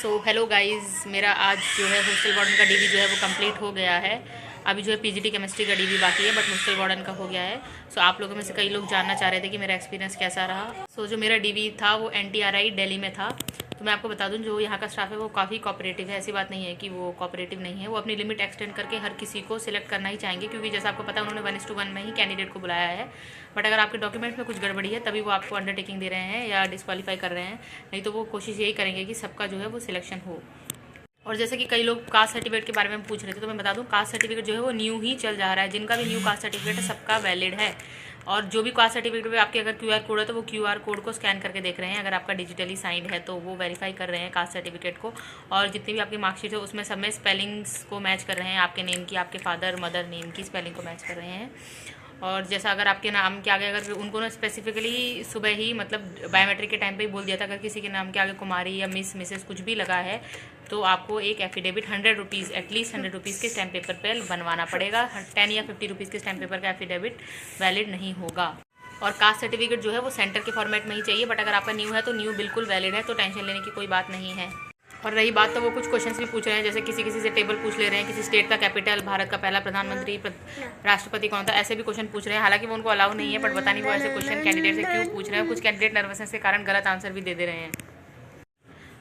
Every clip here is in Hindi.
सो हेलो गाइस, मेरा आज जो है हॉस्टल वार्डन का डीवी जो है वो कंप्लीट हो गया है। अभी जो है पीजीटी केमिस्ट्री का डीवी बाकी है, बट हॉस्टल वार्डन का हो गया है। सो आप लोगों में से कई लोग जानना चाह रहे थे कि मेरा एक्सपीरियंस कैसा रहा। सो जो मेरा डीवी था वो एनटीआरआई दिल्ली में था। तो मैं आपको बता दूं, जो यहाँ का स्टाफ है वो काफ़ी कोऑपरेटिव है। ऐसी बात नहीं है कि वो कोऑपरेटिव नहीं है, वो अपनी लिमिट एक्सटेंड करके हर किसी को सिलेक्ट करना ही चाहेंगे, क्योंकि जैसा आपको पता है उन्होंने 1:1 में ही कैंडिडेट को बुलाया है। बट अगर आपके डॉक्यूमेंट्स में कुछ गड़बड़ी है तभी वो आपको अंडरटेकिंग दे रहे हैं या डिस्क्वालीफाई कर रहे हैं, नहीं तो वो कोशिश यही करेंगे कि सबका जो है वो सिलेक्शन हो। और जैसे कि कई लोग कास्ट सर्टिफिकेट के बारे में पूछ रहे थे, तो मैं बता दूं कास्ट सर्टिफिकेट जो है वो न्यू ही चल जा रहा है। जिनका भी न्यू कास्ट सर्टिफिकेट है सबका वैलिड है। और जो भी कास्ट सर्टिफिकेट पे आपके अगर क्यूआर कोड है तो वो क्यूआर कोड को स्कैन करके देख रहे हैं। अगर आपका डिजिटली साइंड है तो वो वेरीफाई कर रहे हैं कास्ट सर्टिफिकेट को। और जितनी भी आपकी मार्कशीट है उसमें सब में स्पेलिंग्स को मैच कर रहे हैं, आपके नेम की, आपके फादर मदर नेम की स्पेलिंग को मैच कर रहे हैं। और जैसा अगर आपके नाम के आगे, अगर उनको ना स्पेसिफिकली सुबह ही मतलब बायोमेट्रिक के टाइम पे ही बोल दिया था, अगर किसी के नाम के आगे कुमारी या मिस मिसेस कुछ भी लगा है तो आपको एक एफिडेविट 100 रुपीज़, एटलीस्ट 100 रुपीज़ के स्टैम्प पेपर पर बनवाना पड़ेगा। 10 या 50 रुपीज़ के स्टैम्प पेपर का एफिडेविट वैलिड नहीं होगा। और कास्ट सर्टिफिकेट जो है वो सेंटर के फॉर्मेट में ही चाहिए, बट अगर आपका न्यू है तो न्यू बिल्कुल वैलिड है, तो टेंशन लेने की कोई बात नहीं है। और रही बात, तो वो कुछ क्वेश्चंस भी पूछ रहे हैं, जैसे किसी से टेबल पूछ ले रहे हैं, किसी स्टेट का कैपिटल, भारत का पहला प्रधानमंत्री, राष्ट्रपति कौन था, ऐसे भी क्वेश्चन पूछ रहे हैं। हालांकि वो उनको अलाउ नहीं है, बट पता नहीं वो ऐसे क्वेश्चन कैंडिडेट से क्यों पूछ रहे हैं। कुछ कैंडिडेट नर्वसनेस के कारण गलत आंसर भी दे रहे हैं।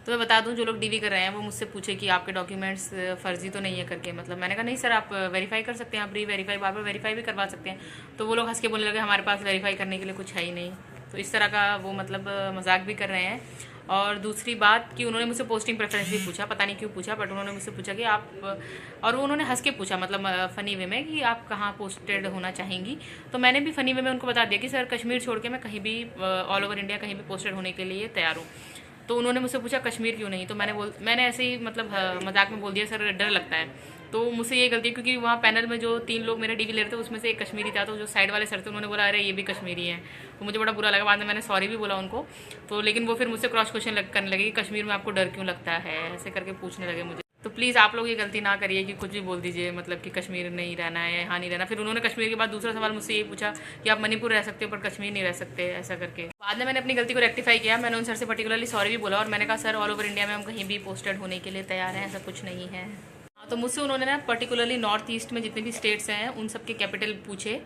तो मैं बता दूं, जो लोग डीवी कर रहे हैं वो मुझसे पूछे कि आपके डॉक्यूमेंट्स फर्जी तो नहीं है करके। मतलब मैंने कहा नहीं सर, आप वेरीफाई कर सकते हैं, आप री वेरीफाई बार बार वेरीफाई भी करवा सकते हैं। तो वो लोग हंस के बोलने लगे हमारे पास वेरीफाई करने के लिए कुछ है ही नहीं। तो इस तरह का वो मतलब मजाक भी कर रहे हैं। और दूसरी बात कि उन्होंने मुझसे पोस्टिंग प्रेफरेंस भी पूछा, पता नहीं क्यों पूछा, बट उन्होंने मुझसे पूछा कि आप, और वो उन्होंने हंस के पूछा, मतलब फ़नी वे में, कि आप कहाँ पोस्टेड होना चाहेंगी। तो मैंने भी फ़नी वे में उनको बता दिया कि सर कश्मीर छोड़ के मैं कहीं भी ऑल ओवर इंडिया कहीं भी पोस्टेड होने के लिए तैयार हूँ। तो उन्होंने मुझसे पूछा कश्मीर क्यों नहीं, तो मैंने ऐसे ही मतलब मजाक में बोल दिया सर डर लगता है। तो मुझसे ये गलती है, क्योंकि वहाँ पैनल में जो 3 लोग मेरा डीवी ले रहे थे उसमें से एक कश्मीरी था, तो जो साइड वाले सर थे उन्होंने बोला अरे ये भी कश्मीरी है। तो मुझे बड़ा बुरा लगा, बाद में मैंने सॉरी भी बोला उनको। तो लेकिन वो फिर मुझसे क्रॉस क्वेश्चन करने लगे कि कश्मीर में आपको डर क्यों लगता है, ऐसे करके पूछने लगे मुझे। तो प्लीज़ आप लोग ये गलती ना करिए कि कुछ भी बोल दीजिए, मतलब कि कश्मीर नहीं रहना है, यहाँ नहीं रहना। फिर उन्होंने कश्मीर के बाद दूसरा सवाल मुझसे ये पूछा कि आप मणिपुर रह सकते हो पर कश्मीर नहीं रह सकते, ऐसा करके। बाद में मैंने अपनी गलती को रेक्टिफाई किया, मैंने उन सर से पर्टिकुलरली सॉरी भी बोला और मैंने कहा सर ऑल ओवर इंडिया में हम कहीं भी पोस्टेड होने के लिए तैयार हैं, ऐसा कुछ नहीं है। तो मुझसे उन्होंने ना पर्टिकुलरली नॉर्थ ईस्ट में जितने भी स्टेट्स हैं उन सब के कैपिटल पूछे।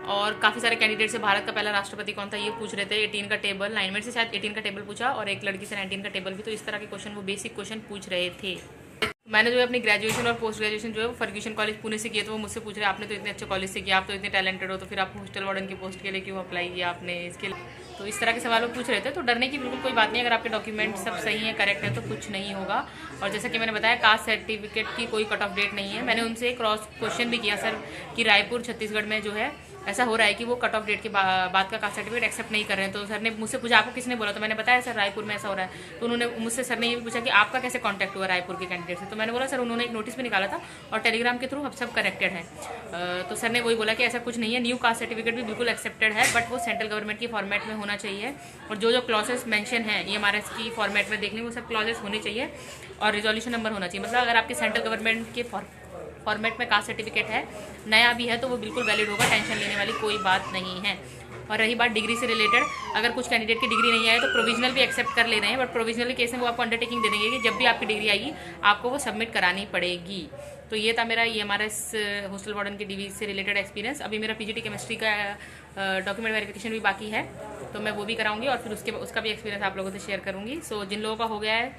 और काफ़ी सारे कैंडिडेट से भारत का पहला राष्ट्रपति कौन था ये पूछ रहे थे। 18 का टेबल, 9 में से शायद 18 का टेबल पूछा, और एक लड़की से 19 का टेबल भी। तो इस तरह के क्वेश्चन, वो बेसिक क्वेश्चन पूछ रहे थे। मैंने जो है अपनी ग्रेजुएशन और पोस्ट ग्रेजुएशन जो है वो फर्ग्यूसन कॉलेज पुणे से किया। तो वो मुझसे पूछ रहे हैं आपने तो इतने अच्छे कॉलेज से किया, आप तो इतने टैलेंटेड हो, तो फिर आप हॉस्टल वार्डन की पोस्ट के लिए क्यों अप्लाई किया आपने इसके लिए। तो इस तरह के सवाल वो पूछ रहे थे। तो डरने की बिल्कुल कोई बात नहीं, अगर आपके डॉक्यूमेंट सब सही है, करेक्ट है, तो कुछ नहीं होगा। और जैसा कि मैंने बताया कास्ट सर्टिफिकेट की कोई कट ऑफ डेट नहीं है। मैंने उनसे क्रॉस क्वेश्चन भी किया सर कि रायपुर छत्तीसगढ़ में जो है ऐसा हो रहा है कि वो कट ऑफ डेट के बाद का कास्ट सर्टिफिकेट एक्सेप्ट नहीं कर रहे हैं। तो सर ने मुझसे पूछा आपको किसने बोला, तो मैंने बताया सर रायपुर में ऐसा हो रहा है। तो उन्होंने मुझसे, सर ने ये भी पूछा कि आपका कैसे कांटेक्ट हुआ रायपुर के कैंडिडेट से। तो मैंने बोला सर उन्होंने एक नोटिस भी निकाला था और टेलीग्राम के थ्रू हम सब करेक्टेड है। तो सर ने वही बोला कि ऐसा कुछ नहीं है, न्यू कास्ट सर्टिफिकेट भी बिल्कुल एक्सेप्टेड है, बट वो सेंट्रल गवर्नमेंट की फॉर्मेट में होना चाहिए। और जो क्लॉजेस मेंशन है EMRS की फॉर्मेट में देखने वो सब क्लॉजेस होने चाहिए, और रिजोल्यूशन नंबर होना चाहिए। मतलब अगर आपके सेंट्रल गवर्नमेंट के फॉर्मेट में कास्ट सर्टिफिकेट है, नया भी है, तो वो बिल्कुल वैलिड होगा, टेंशन लेने वाली कोई बात नहीं है। और रही बात डिग्री से रिलेटेड, अगर कुछ कैंडिडेट की डिग्री नहीं आए तो प्रोविजनल भी एक्सेप्ट कर ले रहे हैं, बट प्रोविजनल के केस में वो आपको अंडरटेकिंग दे देंगे कि जब भी आपकी डिग्री आएगी आपको वो सबमिट करानी पड़ेगी। तो ये था मेरा EMRS हॉस्टल वार्डन के डीवी से रिलेटेड एक्सपीरियंस। अभी मेरा पीजीटी केमिस्ट्री का डॉक्यूमेंट वेरिफिकेशन भी बाकी है, तो मैं वो भी कराऊंगी और फिर उसका भी एक्सपीरियंस आप लोगों से शेयर करूँगी। सो जिन लोगों का हो गया है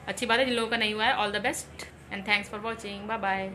अच्छी बात है, जिन लोगों का नहीं हुआ है all the best and thanks for watching, bye bye.